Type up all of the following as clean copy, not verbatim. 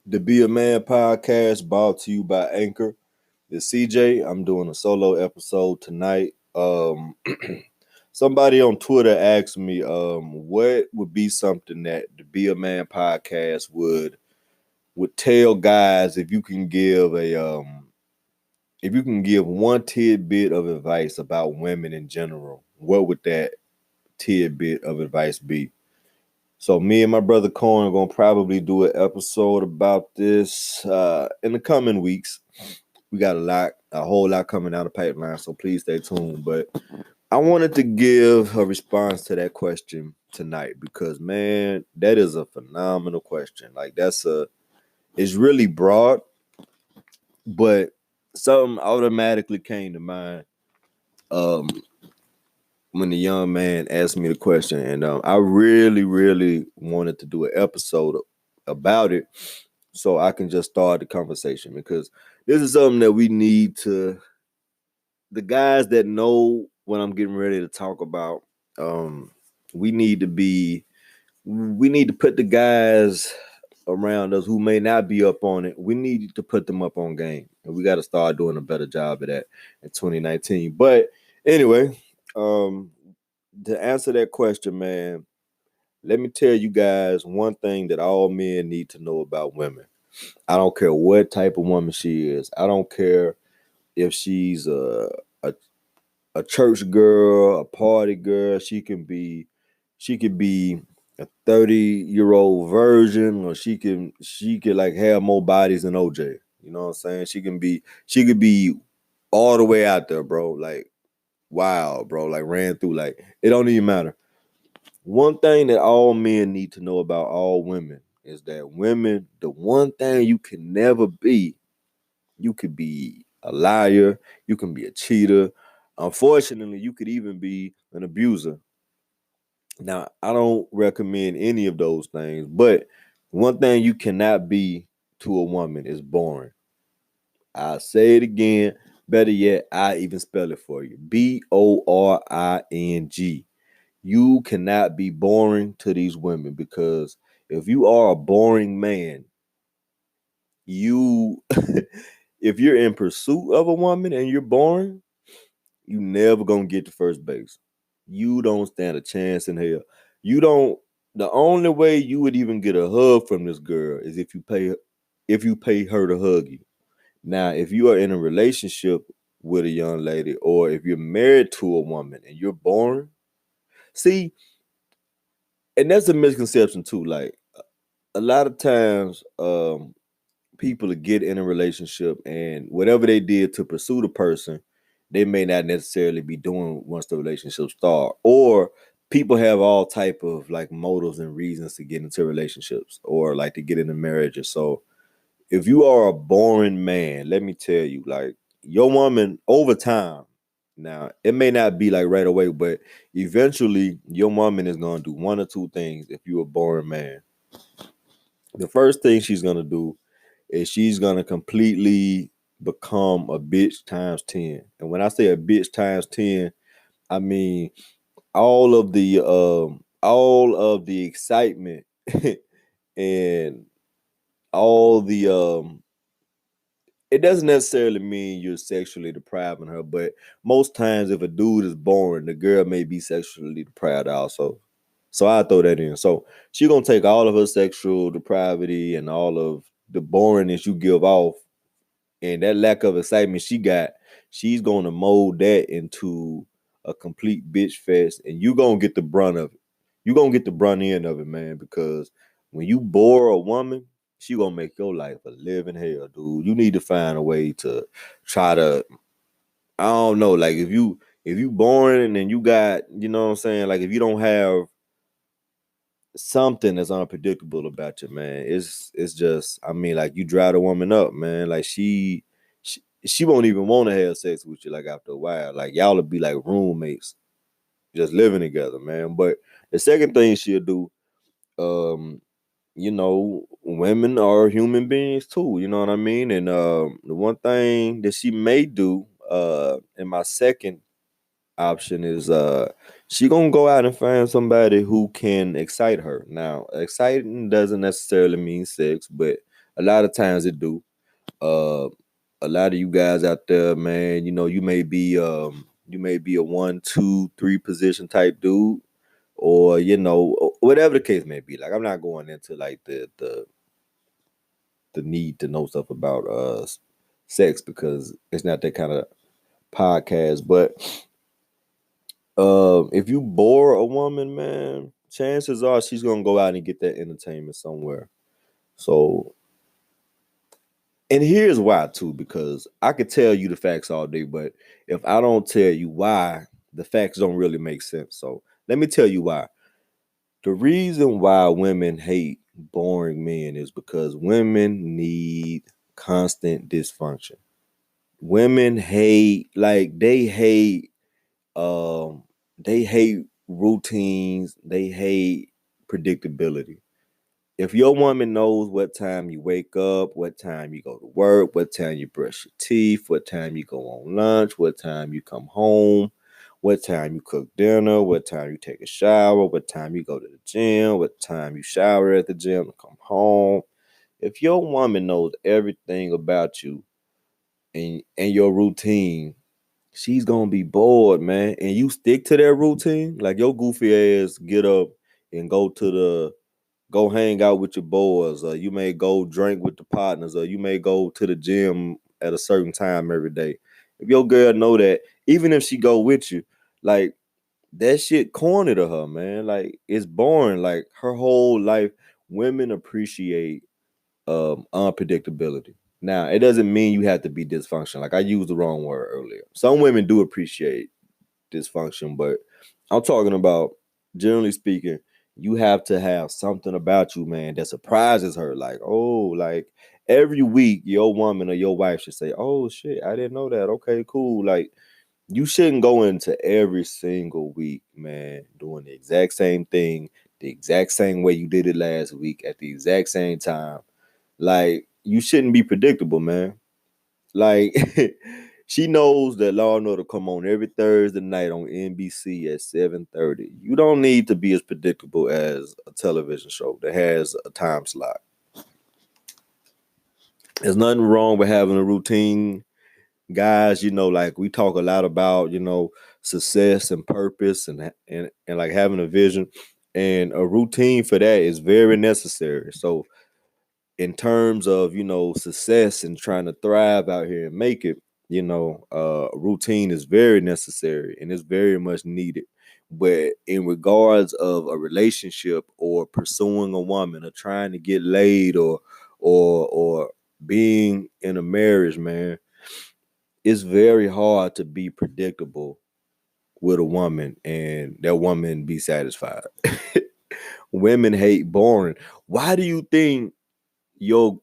The Be a Man podcast brought to you by Anchor. It's CJ. I'm doing a solo episode tonight. Somebody on Twitter asked me, what would be something that the Be a Man podcast would tell guys if you can give one tidbit of advice about women in general. What would that tidbit of advice be? So me and my brother Cohen are gonna probably do an episode about this in the coming weeks. We got a whole lot coming down the pipeline, so please stay tuned. But I wanted to give a response to that question tonight because man, that is a phenomenal question. It's really broad, but something automatically came to mind um when the young man asked me the question, and I really wanted to do an episode about it so I can just start the conversation because this is something that we need to the guys that know what I'm getting ready to talk about. Um, we need to be we need to put the guys around us who may not be up on it. We need to put them up on game, and we got to start doing a better job of that in 2019. But anyway, um, to answer that question, man, let me tell you guys one thing that all men need to know about women. I don't care what type of woman she is. I don't care if she's a church girl, a party girl. She could be a 30-year-old virgin, or she could like have more bodies than OJ. You know what I'm saying? She could be all the way out there, bro. Like wow, bro. Like ran through. Like it don't even matter. One thing that all men need to know about all women is that women, the one thing you can never be, you could be a liar, you can be a cheater. Unfortunately, you could even be an abuser. Now, I don't recommend any of those things, but one thing you cannot be to a woman is boring. I'll say it again. Better yet, I even spell it for you. Boring. You cannot be boring to these women because if you are a boring man, you if you're in pursuit of a woman and you're boring, you never gonna get to first base. You don't stand a chance in hell. You don't. The only way you would even get a hug from this girl is if you pay her to hug you. Now, if you are in a relationship with a young lady, or if you're married to a woman and you're boring, see, and that's a misconception too. Like a lot of times, people get in a relationship and whatever they did to pursue the person, they may not necessarily be doing once the relationship start. Or people have all type of like motives and reasons to get into relationships or like to get into marriages. So if you are a boring man, let me tell you, like your woman over time, now it may not be like right away, but eventually your woman is gonna do one or two things if you're a boring man. The first thing she's gonna do is she's gonna completely become a bitch times 10. And when I say a bitch times 10, I mean all of the excitement and all the it doesn't necessarily mean you're sexually depriving her, but most times if a dude is boring, the girl may be sexually deprived also. So I throw that in. So she gonna take all of her sexual depravity and all of the boringness you give off and that lack of excitement she got, she's gonna mold that into a complete bitch fest, and you gonna get the brunt of it. You gonna get the brunt end of it, man, because when you bore a woman, she gonna make your life a living hell, dude. You need to find a way to try to, I don't know, like if you boring and you got, you know what I'm saying, like if you don't have something that's unpredictable about you, man. It's just, I mean, like you dry the woman up, man. Like she won't even want to have sex with you like after a while. Like y'all will be like roommates, just living together, man. But the second thing she'll do, um, women are human beings too, you know what I mean? And the one thing that she may do, in my second option is she gonna go out and find somebody who can excite her. Now, exciting doesn't necessarily mean sex, but A lot of times it do. Uh, a lot of you guys out there, man, you may be a 1, 2, 3 position type dude, or whatever the case may be. Like, I'm not going into like the need to know stuff about sex, because it's not that kind of podcast. But if you bore a woman, man, chances are she's gonna go out and get that entertainment somewhere. So, and here's why too, because I could tell you the facts all day, but if I don't tell you why, the facts don't really make sense. So let me tell you why. The reason why women hate boring men is because women need constant dysfunction. Women hate, like, um they hate routines, they hate predictability. If your woman knows what time you wake up, what time you go to work, what time you brush your teeth, what time you go on lunch, what time you come home, what time you cook dinner, what time you take a shower, what time you go to the gym, what time you shower at the gym and come home. If your woman knows everything about you and your routine, she's gonna be bored, man. And you stick to that routine, like your goofy ass get up and go hang out with your boys, or you may go drink with the partners, or you may go to the gym at a certain time every day. If your girl know that, even if she go with you, like, that shit corny to her, man. Like, it's boring. Like, her whole life, women appreciate unpredictability. Now, it doesn't mean you have to be dysfunctional. Like, I used the wrong word earlier. Some women do appreciate dysfunction, but I'm talking about, generally speaking, you have to have something about you, man, that surprises her. Like, oh, like, every week your woman or your wife should say, oh shit, I didn't know that. Okay, cool. Like, you shouldn't go into every single week, man, doing the exact same thing, the exact same way you did it last week at the exact same time. Like, you shouldn't be predictable, man. Like, she knows that Law and Order come on every Thursday night on NBC at 7:30. You don't need to be as predictable as a television show that has a time slot. There's nothing wrong with having a routine, guys. Like, we talk a lot about, success and purpose, and like having a vision, and a routine for that is very necessary. So, in terms of, success and trying to thrive out here and make it, routine is very necessary and it's very much needed. But in regards of a relationship, or pursuing a woman, or trying to get laid, or being in a marriage, man, it's very hard to be predictable with a woman and that woman be satisfied. Women hate boring. Why do you think your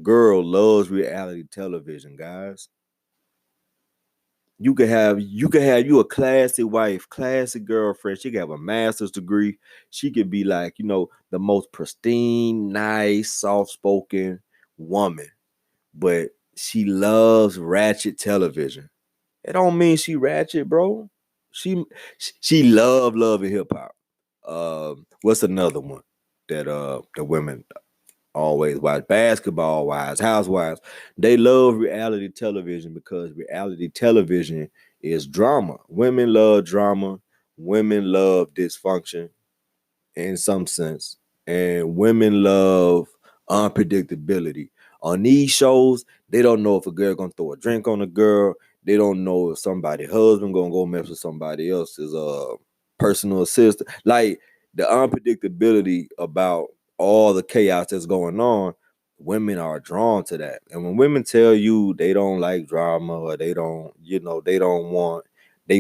girl loves reality television, guys? You could have you a classy wife, classy girlfriend. She could have a master's degree. She could be like, the most pristine, nice, soft-spoken woman. But she loves ratchet television. It don't mean she ratchet, bro. She she love and hip hop. What's another one that the women always watch? Basketball wives, housewives. They love reality television because reality television is drama. Women love drama. Women love dysfunction in some sense. And women love unpredictability. On these shows, they don't know if a girl gonna throw a drink on a girl. They don't know if somebody's husband gonna go mess with somebody else's personal assistant. Like, the unpredictability about all the chaos that's going on, women are drawn to that. And when women tell you they don't like drama, or they don't, they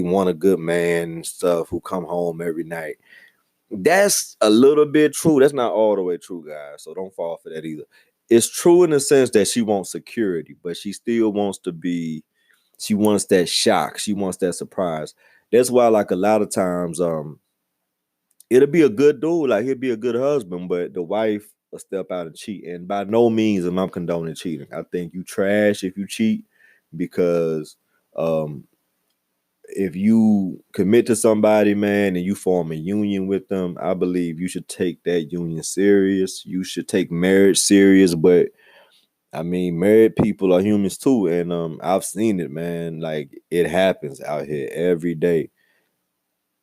want a good man and stuff who come home every night, that's a little bit true. That's not all the way true, guys. So don't fall for that either. It's true in the sense that she wants security, but she still wants to be, she wants that shock. She wants that surprise. That's why, like, a lot of times, it'll be a good dude, like, he'll be a good husband, but the wife will step out and cheat. And by no means am I condoning cheating. I think you trash if you cheat, because um if you commit to somebody, man, and you form a union with them, I believe you should take that union serious. You should take marriage serious. But I mean, married people are humans too, and I've seen it, man. Like it happens out here every day.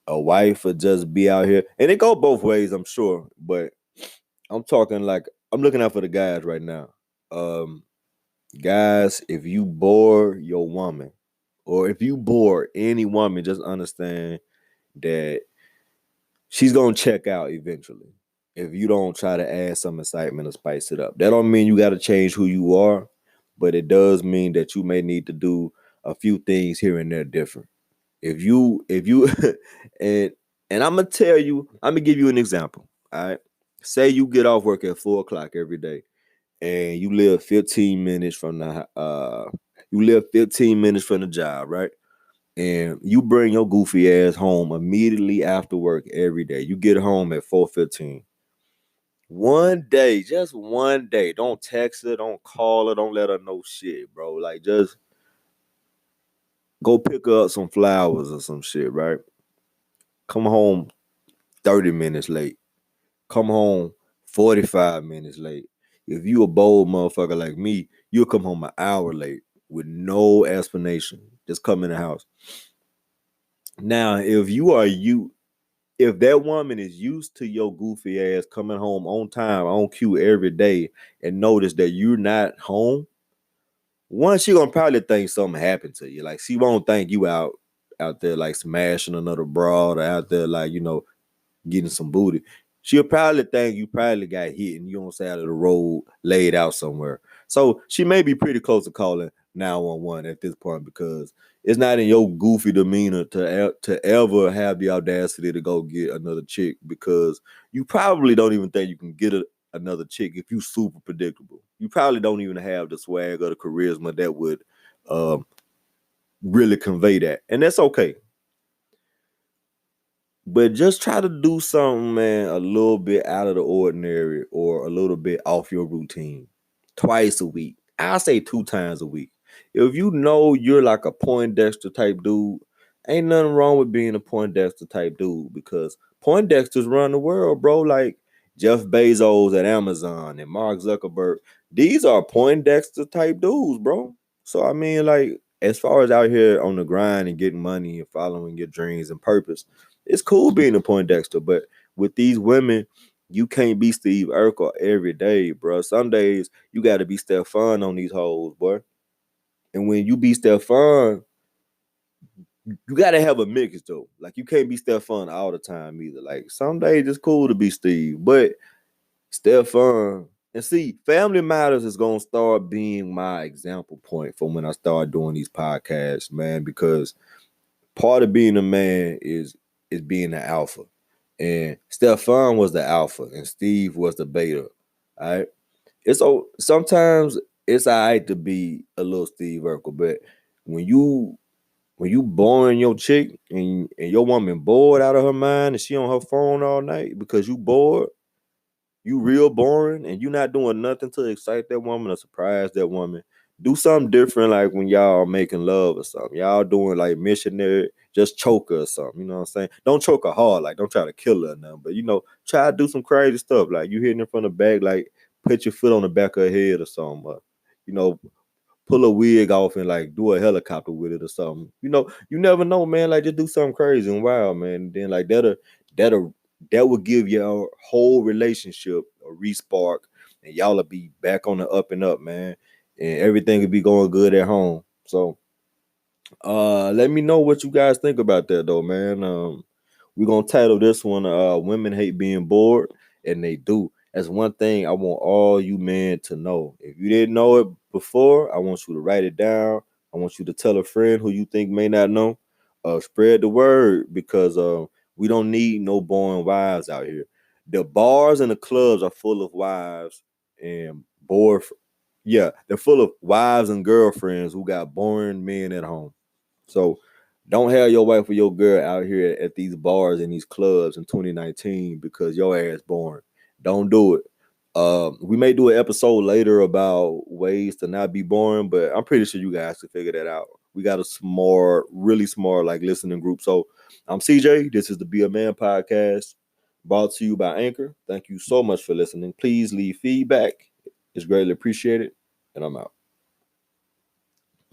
A wife would just be out here, and it go both ways, I'm sure. But I'm talking like I'm looking out for the guys right now. Um, Guys, if you bore your woman, or if you bore any woman, just understand that she's gonna check out eventually. If you don't try to add some excitement or spice it up, that don't mean you got to change who you are, but it does mean that you may need to do a few things here and there different. If you and I'm gonna tell you, I'm gonna give you an example. All right, say you get off work at 4 o'clock every day, and you live 15 minutes from the job, right? And you bring your goofy ass home immediately after work every day. You get home at 4:15. One day, just one day. Don't text her, don't call her, don't let her know shit, bro. Like just go pick her up some flowers or some shit, right? Come home 30 minutes late. Come home 45 minutes late. If you a bold motherfucker like me, you'll come home an hour late with no explanation. Just come in the house. Now, if that woman is used to your goofy ass coming home on time, on cue every day, and notice that you're not home, one, she gonna probably think something happened to you. Like she won't think you out there like smashing another broad or out there like, getting some booty. She'll probably think you probably got hit and you on the side of the road, laid out somewhere. So she may be pretty close to calling 911 at this point because it's not in your goofy demeanor to ever have the audacity to go get another chick because you probably don't even think you can get another chick if you super predictable. You probably don't even have the swag or the charisma that would um, really convey that. And that's okay. But just try to do something, man, a little bit out of the ordinary or a little bit off your routine. Twice a week. I'll say 2 times a week. If you know you're like a Poindexter type dude, ain't nothing wrong with being a Poindexter type dude because Poindexters run the world, bro. Like Jeff Bezos at Amazon and Mark Zuckerberg. These are Poindexter type dudes, bro. So I mean, like, as far as out here on the grind and getting money and following your dreams and purpose, it's cool being a Poindexter, but with these women, you can't be Steve Urkel every day, bro. Some days you got to be Stefan on these hoes, boy. And when you be Stefan, you got to have a mix though. Like you can't be Stefan all the time either. Like some days it's cool to be Steve, but Stefan. And see, Family Matters is gonna start being my example point for when I start doing these podcasts, man, because part of being a man is being the alpha. And Stefan was the alpha and Steve was the beta. All right. It's so sometimes it's all right to be a little Steve Urkel, but when you boring your chick and your woman bored out of her mind and she on her phone all night because you bored, you real boring and you not doing nothing to excite that woman or surprise that woman. Do something different like when y'all making love or something. Y'all doing like missionary, just choke her or something. You know what I'm saying? Don't choke her hard, like don't try to kill her or nothing. But try to do some crazy stuff. Like you hitting her from the back, like put your foot on the back of her head or something. You know, pull a wig off and like do a helicopter with it or something. You never know, man. Like just do something crazy and wild, man. And then like that'll that will give your whole relationship a respark, and y'all will be back on the up and up, man. And everything will be going good at home. So let me know what you guys think about that though, man. We're gonna title this one Women Hate Being Bored, and they do. That's one thing I want all you men to know. If you didn't know it before, I want you to write it down. I want you to tell a friend who you think may not know. Spread the word because we don't need no boring wives out here. The bars and the clubs are full of wives and bored. Yeah, they're full of wives and girlfriends who got boring men at home. So don't have your wife or your girl out here at these bars and these clubs in 2019 because your ass boring. Don't do it. We may do an episode later about ways to not be boring, but I'm pretty sure you guys can figure that out. We got a smart, really smart, like listening group. So I'm CJ. This is the Be a Man podcast brought to you by Anchor. Thank you so much for listening. Please leave feedback. It's greatly appreciated. and I'm out.